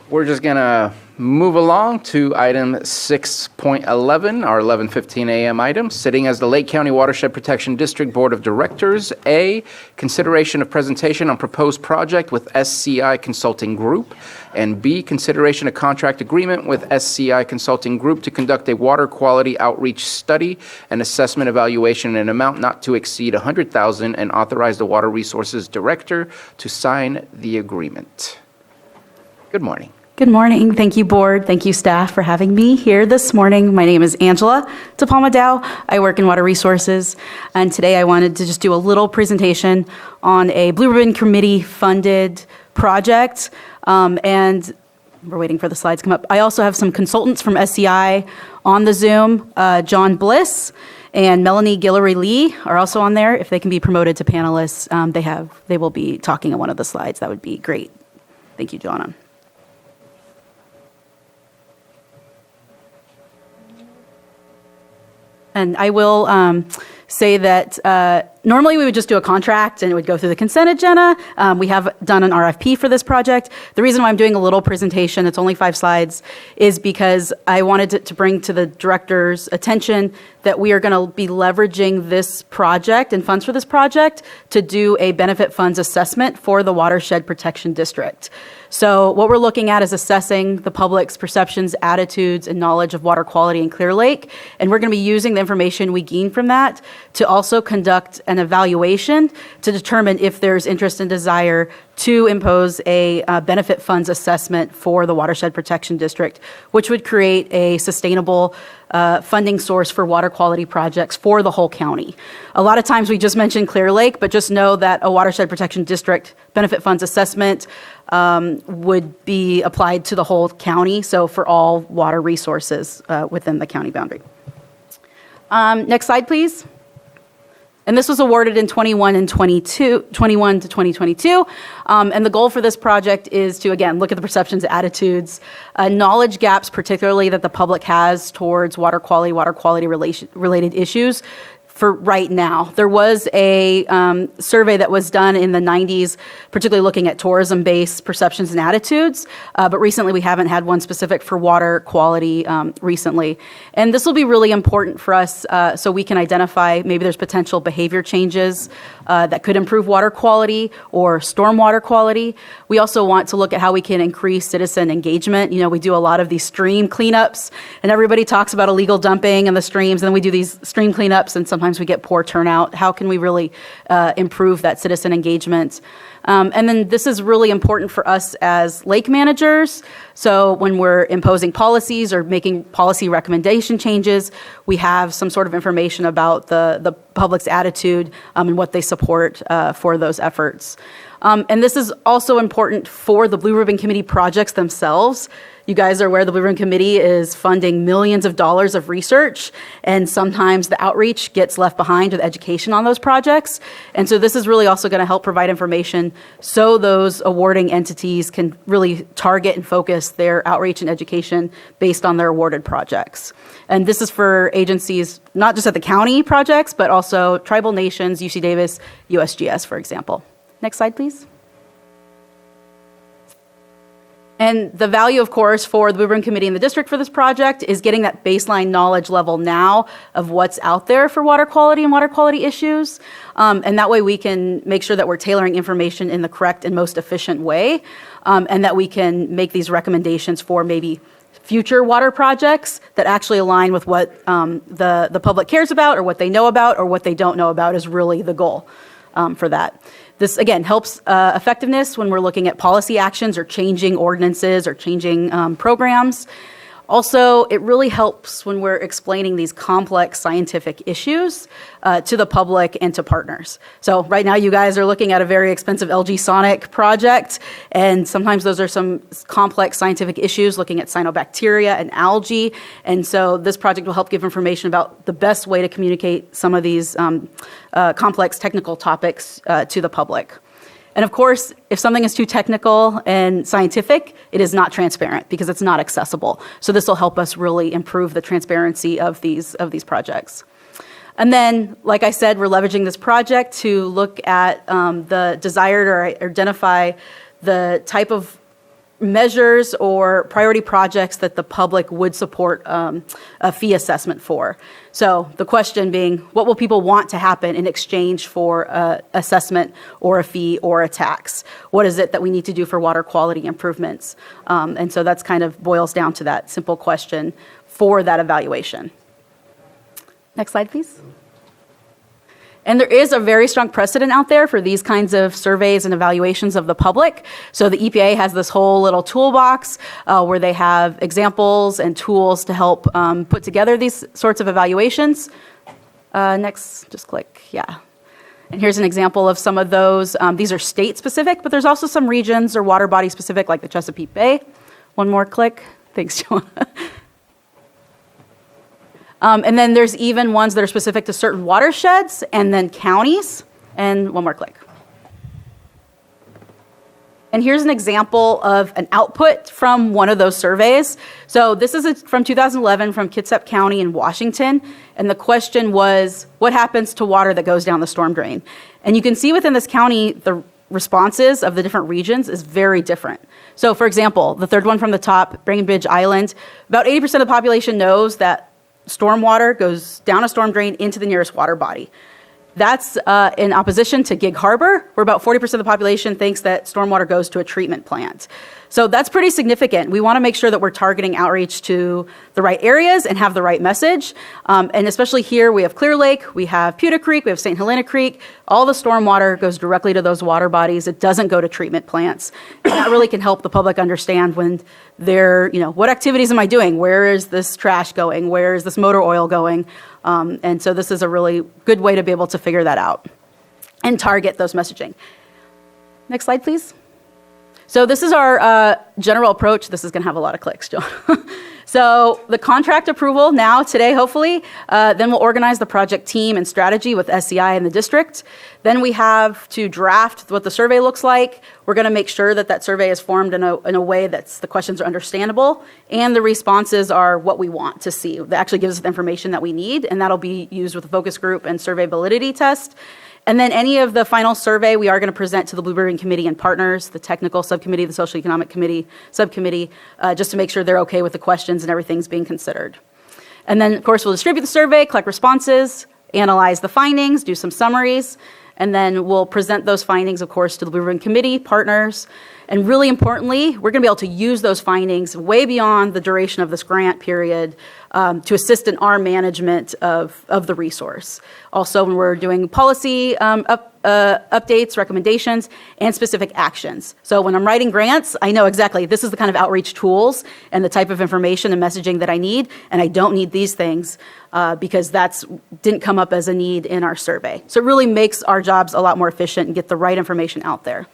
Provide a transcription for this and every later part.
We're just going to move along to item 6.11, our 11:15 a.m. item, sitting as the Lake County Watershed Protection District Board of Directors. A, consideration of presentation on proposed project with SCI Consulting Group. And B, consideration of contract agreement with SCI Consulting Group to conduct a water quality outreach study and assessment evaluation in an amount not to exceed $100,000 and authorize the Water Resources Director to sign the agreement. Good morning. Good morning. Thank you, board. Thank you, staff, for having me here this morning. My name is Angela DePalma-Dow. I work in Water Resources, and today I wanted to just do a little presentation on a Blue Ribbon Committee funded project, and we're waiting for the slides to come up. I also have some consultants from SCI on the Zoom. John Bliss and Melanie Guillory-Lee are also on there. If they can be promoted to panelists, they will be talking on one of the slides. That would be great. Thank you, Joanna. And I will say that normally we would just do a contract and it would go through the consent agenda. We have done an RFP for this project. The reason why I'm doing a little presentation, it's only 5 slides, is because I wanted to bring to the director's attention that we are going to be leveraging this project and funds for this project to do a benefit funds assessment for the Watershed Protection District. So what we're looking at is assessing the public's perceptions, attitudes, and knowledge of water quality in Clear Lake. And we're going to be using the information we gain from that to also conduct an evaluation to determine if there's interest and desire to impose a benefit funds assessment for the Watershed Protection District, which would create a sustainable funding source for water quality projects for the whole county. A lot of times we just mention Clear Lake, but just know that a Watershed Protection District benefit funds assessment would be applied to the whole county, so for all water resources within the county boundary. Next slide, please. And this was awarded in 21 to 2022. And the goal for this project is to, again, look at the perceptions, attitudes, knowledge gaps, particularly that the public has towards water quality related issues. For right now, there was a survey that was done in the 90s, particularly looking at tourism-based perceptions and attitudes, but recently we haven't had one specific for water quality recently. And this will be really important for us so we can identify maybe there's potential behavior changes that could improve water quality or stormwater quality. We also want to look at how we can increase citizen engagement. You know, we do a lot of these stream cleanups, and everybody talks about illegal dumping in the streams, and then we do these stream cleanups, and sometimes we get poor turnout. How can we really improve that citizen engagement? And then this is really important for us as lake managers. So when we're imposing policies or making policy recommendation changes, we have some sort of information about the public's attitude and what they support for those efforts. And this is also important for the Blue Ribbon Committee projects themselves. You guys are aware the Blue Ribbon Committee is funding millions of dollars of research, and sometimes the outreach gets left behind with education on those projects. And so this is really also going to help provide information so those awarding entities can really target and focus their outreach and education based on their awarded projects. And this is for agencies, not just at the county projects, but also tribal nations, UC Davis, USGS, for example. Next slide, please. And the value, of course, for the Blue Ribbon Committee and the district for this project is getting that baseline knowledge level now of what's out there for water quality and water quality issues. And that way we can make sure that we're tailoring information in the correct and most efficient way, and that we can make these recommendations for maybe future water projects that actually align with what the public cares about or what they know about or what they don't know about is really the goal for that. This, again, helps effectiveness when we're looking at policy actions or changing ordinances or changing programs. Also, it really helps when we're explaining these complex scientific issues to the public and to partners. So right now you guys are looking at a very expensive LG Sonic project, and sometimes those are some complex scientific issues looking at cyanobacteria and algae. And so this project will help give information about the best way to communicate some of these complex technical topics to the public. And of course, if something is too technical and scientific, it is not transparent because it's not accessible. So this will help us really improve the transparency of these projects. And then, like I said, we're leveraging this project to look at the desired or identify the type of measures or priority projects that the public would support a fee assessment for. So the question being, what will people want to happen in exchange for an assessment or a fee or a tax? What is it that we need to do for water quality improvements? And so that's kind of boils down to that simple question for that evaluation. Next slide, please. And there is a very strong precedent out there for these kinds of surveys and evaluations of the public. So the EPA has this whole little toolbox where they have examples and tools to help put together these sorts of evaluations. Next, just click, yeah. And here's an example of some of those. These are state specific, but there's also some regions or water body specific, like the Chesapeake Bay. One more click. Thanks, Joanna. And then there's even ones that are specific to certain watersheds and then counties. And one more click. And here's an example of an output from one of those surveys. So this is from 2011 from Kitsap County in Washington. And the question was, what happens to water that goes down the storm drain? And you can see within this county, the responses of the different regions is very different. So for example, the third one from the top, Breckenridge Island, about 80% of the population knows that stormwater goes down a storm drain into the nearest water body. That's in opposition to Gig Harbor, where about 40% of the population thinks that stormwater goes to a treatment plant. So that's pretty significant. We want to make sure that we're targeting outreach to the right areas and have the right message. And especially here, we have Clear Lake, we have Pewter Creek, we have St. Helena Creek. All the stormwater goes directly to those water bodies. It doesn't go to treatment plants. And that really can help the public understand when they're, what activities am I doing? Where is this trash going? Where is this motor oil going? And so this is a really good way to be able to figure that out and target those messaging. Next slide, please. So this is our general approach. This is going to have a lot of clicks, John. So the contract approval now, today, hopefully, then we'll organize the project team and strategy with SCI and the district. Then we have to draft what the survey looks like. We're going to make sure that that survey is formed in a way that the questions are understandable and the responses are what we want to see. That actually gives us the information that we need, and that'll be used with the focus group and survey validity test. And then any of the final survey, we are going to present to the Blue Ribbon Committee and partners, the technical subcommittee, the social economic committee, subcommittee, just to make sure they're okay with the questions and everything's being considered. And then, of course, we'll distribute the survey, collect responses, analyze the findings, do some summaries, and then we'll present those findings, of course, to the Blue Ribbon Committee, partners. And really importantly, we're going to be able to use those findings way beyond the duration of this grant period to assist in our management of the resource. Also, when we're doing policy updates, recommendations, and specific actions. So when I'm writing grants, I know exactly this is the kind of outreach tools and the type of information and messaging that I need, and I don't need these things because didn't come up as a need in our survey. So it really makes our jobs a lot more efficient and get the right information out there.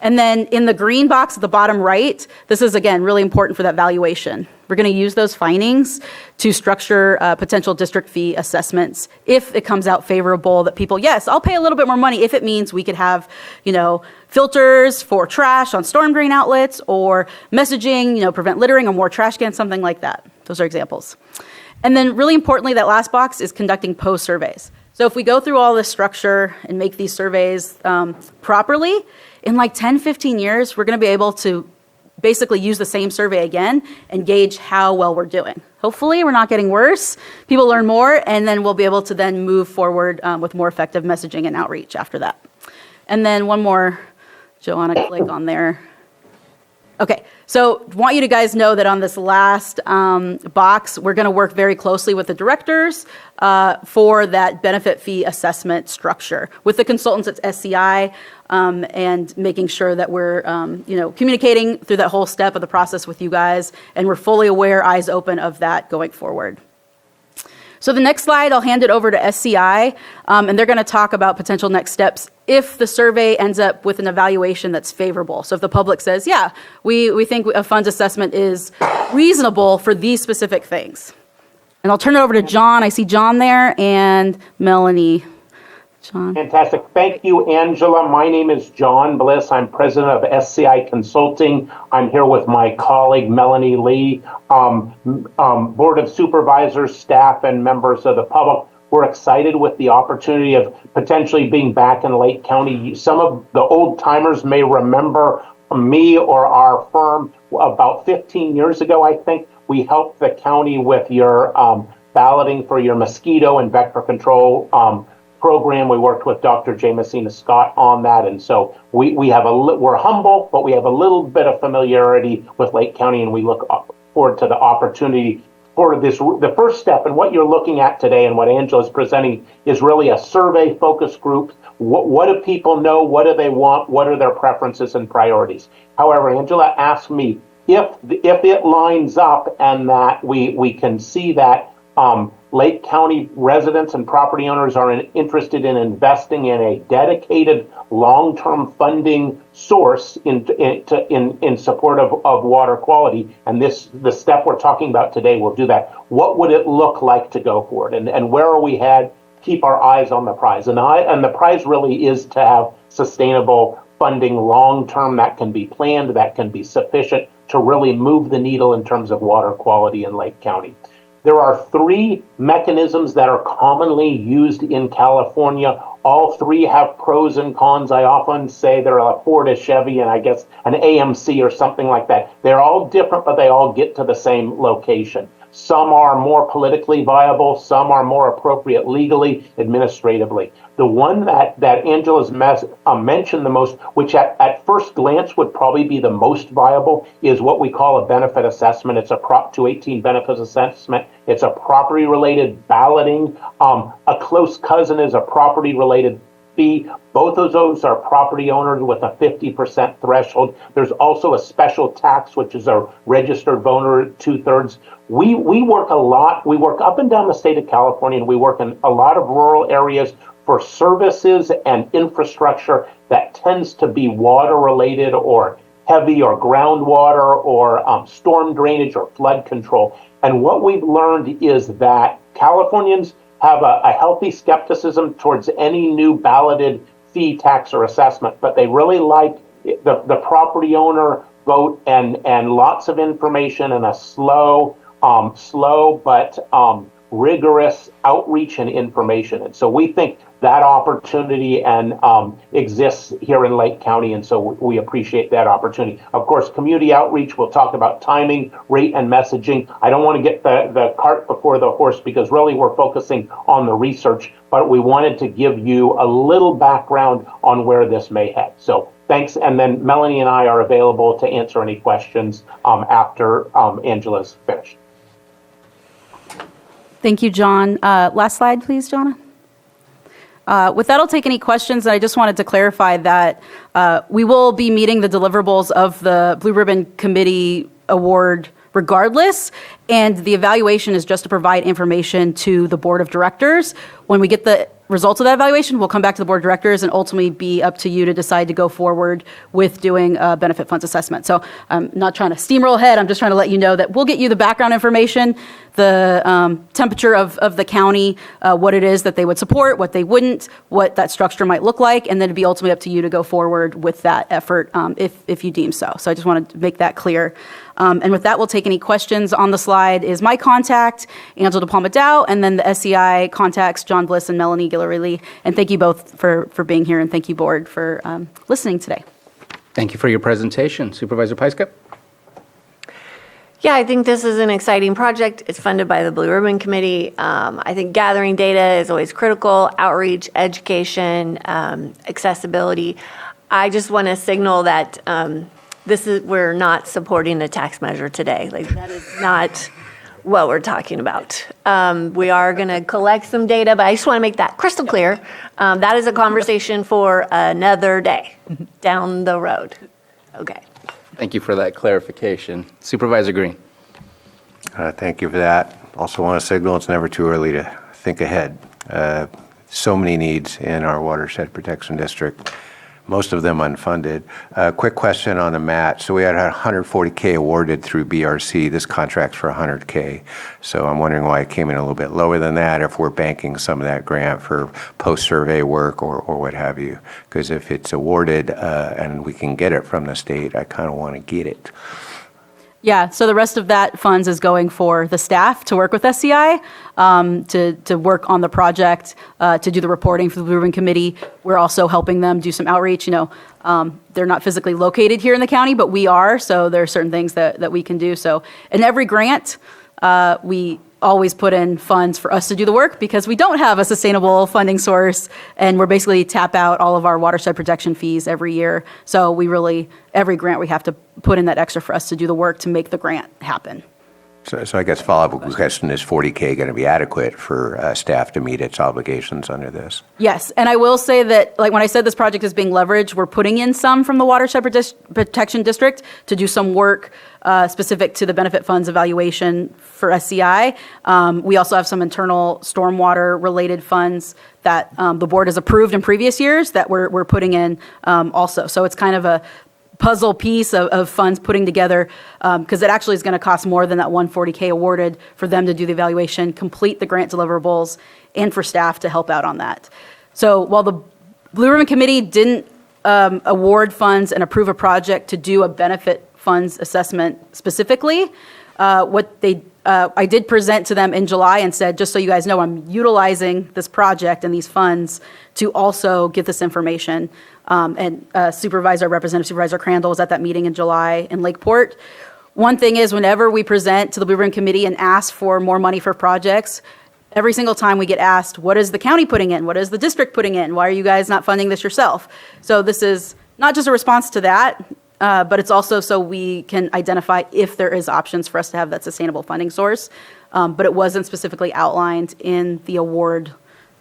And then in the green box at the bottom right, this is, again, really important for that valuation. We're going to use those findings to structure potential district fee assessments if it comes out favorable that people, yes, I'll pay a little bit more money if it means we could have, filters for trash on storm drain outlets or messaging, prevent littering or more trash cans, something like that. Those are examples. And then really importantly, that last box is conducting post surveys. So if we go through all this structure and make these surveys properly, in like 10, 15 years, we're going to be able to basically use the same survey again and gauge how well we're doing. Hopefully, we're not getting worse. People learn more, and then we'll be able to then move forward with more effective messaging and outreach after that. And then one more, Joanna, click on there. Okay, so want you to guys know that on this last box, we're going to work very closely with the directors for that benefit fee assessment structure with the consultants at SCI and making sure that we're communicating through that whole step of the process with you guys, and we're fully aware, eyes open of that going forward. So the next slide, I'll hand it over to SCI, and they're going to talk about potential next steps if the survey ends up with an evaluation that's favorable. So if the public says, yeah, we think a funds assessment is reasonable for these specific things. And I'll turn it over to John. I see John there and Melanie. John. Fantastic. Thank you, Angela. My name is John Bliss. I'm president of SCI Consulting. I'm here with my colleague, Melanie Lee, Board of Supervisors, staff, and members of the public. We're excited with the opportunity of potentially being back in Lake County. Some of the old timers may remember me or our firm about 15 years ago, I think, we helped the county with your balloting for your mosquito and vector control program. We worked with Dr. Jamesina Scott on that, and so we have we're humble, but we have a little bit of familiarity with Lake County, and we look forward to the opportunity for this. The first step, and what you're looking at today, and what Angela is presenting, is really a survey focus group. What do people know? What do they want? What are their preferences and priorities? However, Angela asked me if it lines up and that we can see that Lake County residents and property owners are interested in investing in a dedicated long-term funding source in support of water quality. And the step we're talking about today will do that. What would it look like to go for it? And where are we headed? Keep our eyes on the prize. And the prize really is to have sustainable funding long-term that can be planned, that can be sufficient to really move the needle in terms of water quality in Lake County. There are 3 mechanisms that are commonly used in California. All 3 have pros and cons. I often say they're a Ford, a Chevy, and I guess an AMC or something like that. They're all different, but they all get to the same location. Some are more politically viable. Some are more appropriate legally, administratively. The one that Angela's mentioned the most, which at first glance would probably be the most viable, is what we call a benefit assessment. It's a Prop 218 benefits assessment. It's a property-related balloting. A close cousin is a property-related fee. Both of those are property owners with a 50% threshold. There's also a special tax, which is a registered voter, 2/3. We work a lot. We work up and down the state of California, and we work in a lot of rural areas for services and infrastructure that tends to be water related or heavy or groundwater or storm drainage or flood control. And what we've learned is that Californians have a healthy skepticism towards any new balloted fee, tax, or assessment, but they really like the property owner vote and lots of information and a slow but rigorous outreach and information. And so we think that opportunity exists here in Lake County, and so we appreciate that opportunity. Of course, community outreach, we'll talk about timing, rate, and messaging. I don't want to get the cart before the horse because really we're focusing on the research, but we wanted to give you a little background on where this may head. So thanks, and then Melanie and I are available to answer any questions after Angela's finished. Thank you, John. Last slide, please, Jonna. With that, I'll take any questions. I just wanted to clarify that we will be meeting the deliverables of the Blue Ribbon Committee Award regardless, and the evaluation is just to provide information to the Board of Directors. When we get the results of that evaluation, we'll come back to the Board of Directors and ultimately be up to you to decide to go forward with doing a benefit funds assessment. So I'm not trying to steamroll ahead. I'm just trying to let you know that we'll get you the background information, the temperature of the county, what it is that they would support, what they wouldn't, what that structure might look like, and then it'd be ultimately up to you to go forward with that effort if you deem so. So I just wanted to make that clear. And with that, we'll take any questions. On the slide is my contact, Angela DePalma Dow, and then the SCI contacts, John Bliss and Melanie Guillory. And thank you both for being here, and thank you, Board, for listening today. Thank you for your presentation. Supervisor Pyska? Yeah, I think this is an exciting project. It's funded by the Blue Ribbon Committee. I think gathering data is always critical, outreach, education, accessibility. I just want to signal that we're not supporting a tax measure today. Like, that is not what we're talking about. We are going to collect some data, but I just want to make that crystal clear. That is a conversation for another day down the road. Okay. Thank you for that clarification. Supervisor Green? Thank you for that. Also want to signal it's never too early to think ahead. So many needs in our watershed protection district, most of them unfunded. Quick question on the match. So we had $140K awarded through BRC. This contract's for $100K. So I'm wondering why it came in a little bit lower than that, if we're banking some of that grant for post-survey work or what have you. Because if it's awarded and we can get it from the state, I kind of want to get it. Yeah, so the rest of that funds is going for the staff to work with SCI, to work on the project, to do the reporting for the Blue Ribbon Committee. We're also helping them do some outreach. They're not physically located here in the county, but we are, so there are certain things that we can do. So in every grant, we always put in funds for us to do the work because we don't have a sustainable funding source, and we're basically tap out all of our watershed protection fees every year. So every grant we have to put in that extra for us to do the work to make the grant happen. So I guess follow-up question, is $40K going to be adequate for staff to meet its obligations under this? Yes, and I will say that, like when I said this project is being leveraged, we're putting in some from the Watershed Protection District to do some work specific to the benefit funds evaluation for SCI. We also have some internal stormwater-related funds that the board has approved in previous years that we're putting in also. So it's kind of a puzzle piece of funds putting together, because it actually is going to cost more than that $140K awarded for them to do the evaluation, complete the grant deliverables, and for staff to help out on that. So while the Blue Ribbon Committee didn't award funds and approve a project to do a benefit funds assessment specifically, I did present to them in July and said, just so you guys know, I'm utilizing this project and these funds to also get this information. And Representative Supervisor Crandall was at that meeting in July in Lakeport. One thing is, whenever we present to the Blue Ribbon Committee and ask for more money for projects, every single time we get asked, what is the county putting in? What is the district putting in? Why are you guys not funding this yourself? So this is not just a response to that, but it's also so we can identify if there is options for us to have that sustainable funding source. But it wasn't specifically outlined in the award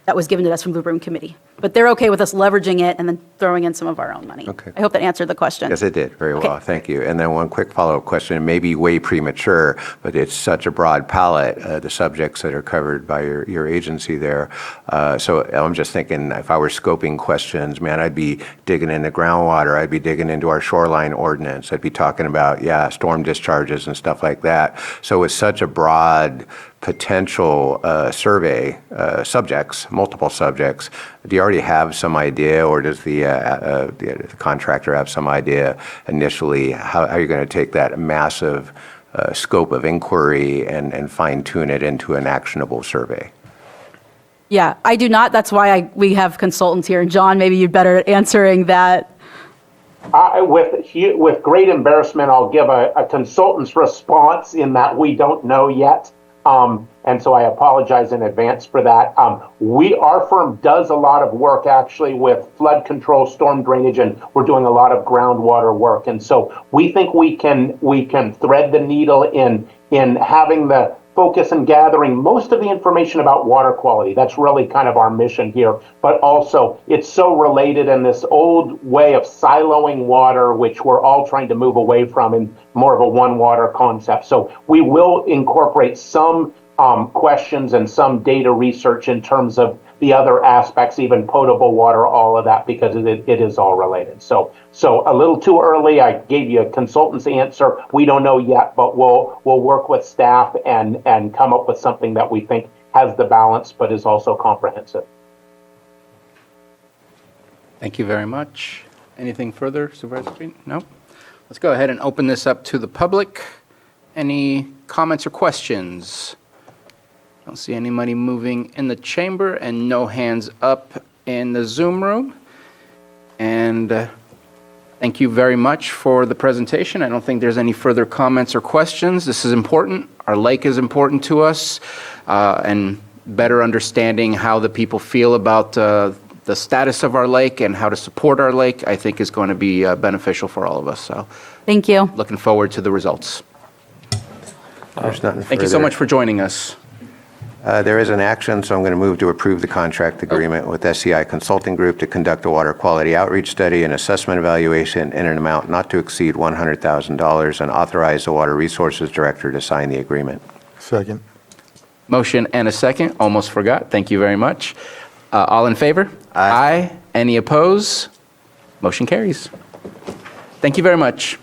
that was given to us from the Blue Ribbon Committee. But they're okay with us leveraging it and then throwing in some of our own money. Okay. I hope that answered the question. Yes, it did. Very well. Okay. Thank you. And then one quick follow-up question, it may be way premature, but it's such a broad palette, the subjects that are covered by your agency there. So I'm just thinking, if I were scoping questions, man, I'd be digging into groundwater. I'd be digging into our shoreline ordinance. I'd be talking about, storm discharges and stuff like that. So it's such a broad potential survey subjects, multiple subjects. Do you already have some idea, or does the contractor have some idea initially how you're going to take that massive scope of inquiry and fine-tune it into an actionable survey? Yeah, I do not. That's why we have consultants here. And John, maybe you're better at answering that. With great embarrassment, I'll give a consultant's response in that we don't know yet. And so I apologize in advance for that. Our firm does a lot of work actually with flood control, storm drainage, and we're doing a lot of groundwater work. And so we think we can thread the needle in having the focus and gathering most of the information about water quality. That's really kind of our mission here. But also, it's so related in this old way of siloing water, which we're all trying to move away from in more of a one water concept. So we will incorporate some questions and some data research in terms of the other aspects, even potable water, all of that, because it is all related. So a little too early. I gave you a consultant's answer. We don't know yet, but we'll work with staff and come up with something that we think has the balance, but is also comprehensive. Thank you very much. Anything further, Supervisor Green? No? Let's go ahead and open this up to the public. Any comments or questions? Don't see anybody moving in the chamber and no hands up in the Zoom room. And thank you very much for the presentation. I don't think there's any further comments or questions. This is important. Our lake is important to us, and better understanding how the people feel about the status of our lake and how to support our lake, I think is going to be beneficial for all of us. So Thank you. looking forward to the results. There's nothing Thank you so further. much for joining us. There is an action, so I'm going to move to approve the contract agreement with SCI Consulting Group to conduct a water quality outreach study and assessment evaluation in an amount not to exceed $100,000 and authorize the Water Resources Director to sign the agreement. Second. Motion and a second. Almost forgot. Thank you very much. All in favor? Aye. Any opposed? Motion carries. Thank you very much.